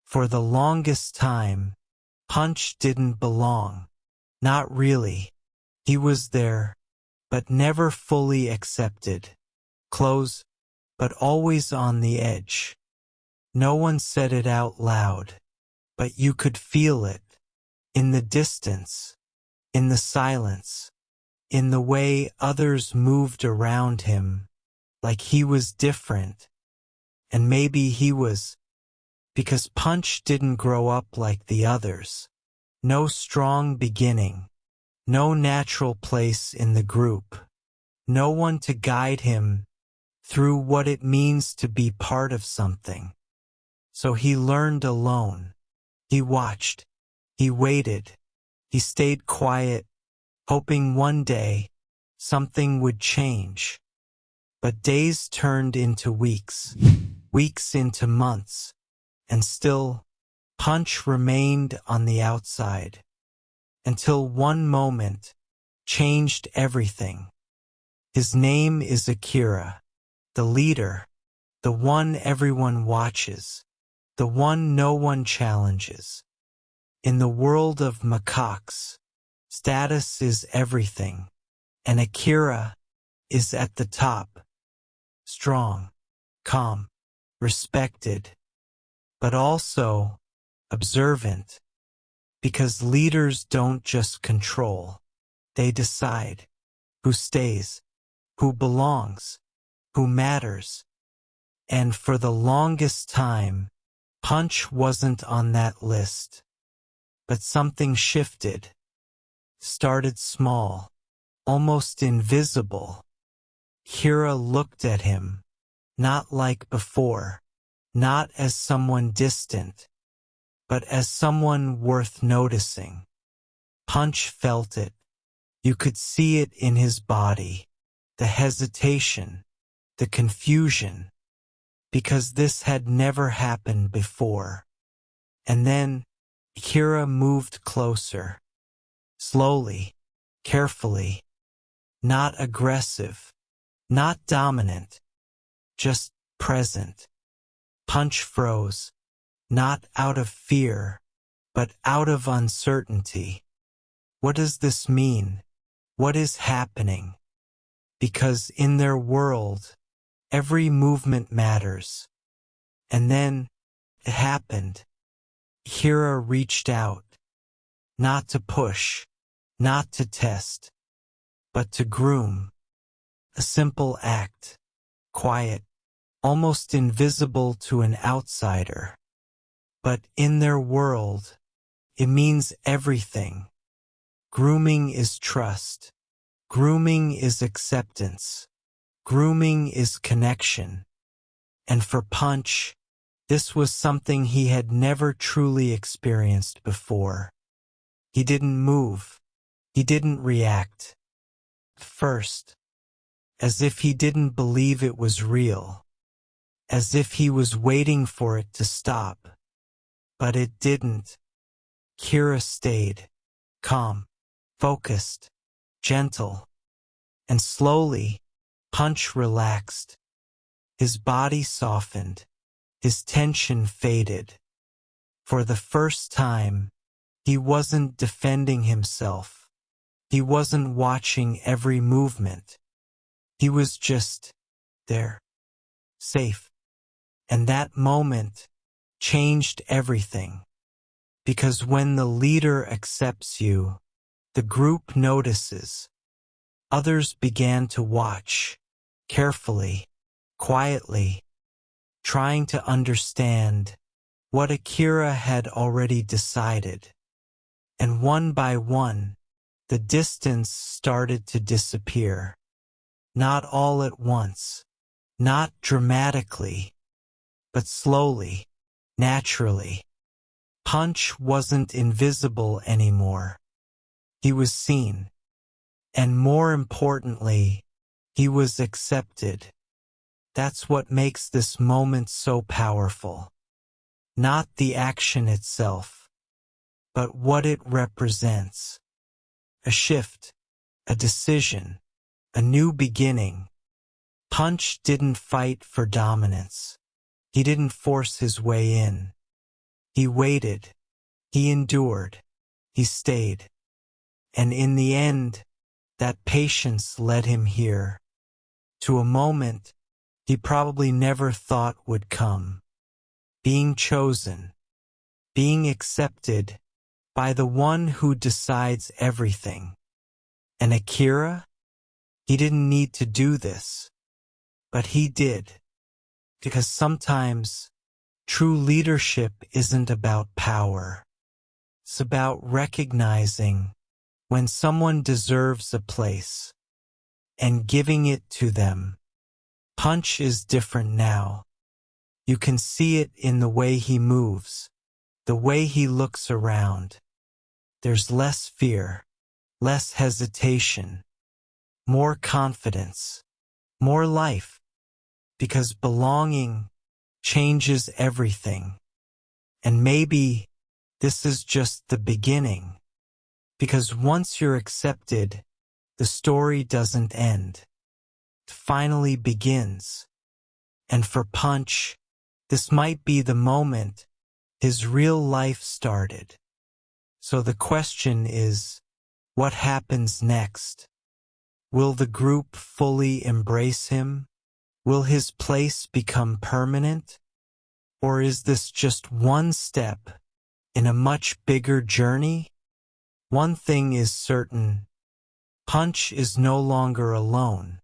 For the longest time, Punch didn't belong. Not really. He was there, but never fully accepted. Close, but always on the edge. No one said it out loud, but you could feel it. In the distance, in the silence, in the way others moved around him, like he was different. And maybe he was, because Punch didn't grow up like the others. No strong beginning, no natural place in the group, no one to guide him through what it means to be part of something. So he learned alone. He watched, he waited, he stayed quiet, hoping one day something would change. But days turned into weeks, weeks into months, and still Punch remained on the outside, until one moment changed everything. His name is Akira, the leader, the one everyone watches, the one no one challenges. In the world of macaques, status is everything, and Akira is at the top. Strong, calm, respected, but also observant, because leaders don't just control, they decide who stays, who belongs, who matters. And for the longest time, Punch wasn't on that list. But something shifted, started small, almost invisible. Akira looked at him, not like before, not as someone distant, but as someone worth noticing. Punch felt it. You could see it in his body, the hesitation, the confusion, because this had never happened before. And then Akira moved closer, slowly, carefully, not aggressive, not dominant, just present. Punch froze, not out of fear, but out of uncertainty. What does this mean? What is happening? Because in their world, every movement matters. And then it happened. Akira reached out, not to push, not to test, but to groom. A simple act, quiet, almost invisible to an outsider. But in their world, it means everything. Grooming is trust. Grooming is acceptance. Grooming is connection. And for Punch, this was something he had never truly experienced before. He didn't move. He didn't react. First, as if he didn't believe it was real. As if he was waiting for it to stop. But it didn't. Akira stayed, calm, focused, gentle. And slowly, Punch relaxed. His body softened. His tension faded. For the first time, he wasn't defending himself. He wasn't watching every movement. He was just there, safe. And that moment changed everything. Because when the leader accepts you, the group notices. Others began to watch, carefully, quietly, trying to understand what Akira had already decided. And one by one, the distance started to disappear. Not all at once, not dramatically, but slowly, naturally. Punch wasn't invisible anymore. He was seen. And more importantly, he was accepted. That's what makes this moment so powerful. Not the action itself, but what it represents. A shift, a decision, a new beginning. Punch didn't fight for dominance. He didn't force his way in. He waited. He endured. He stayed. And in the end, that patience led him here, to a moment he probably never thought would come. Being chosen, being accepted by the one who decides everything. And Akira? He didn't need to do this, but he did. Because sometimes true leadership isn't about power. It's about recognizing when someone deserves a place and giving it to them. Punch is different now. You can see it in the way he moves, the way he looks around. There's less fear, less hesitation, more confidence, more life, because belonging changes everything. And maybe this is just the beginning, because once you're accepted, the story doesn't end. It finally begins. And for Punch, this might be the moment his real life started. So the question is, what happens next? Will the group fully embrace him? Will his place become permanent? Or is this just one step in a much bigger journey? One thing is certain, Punch is no longer alone.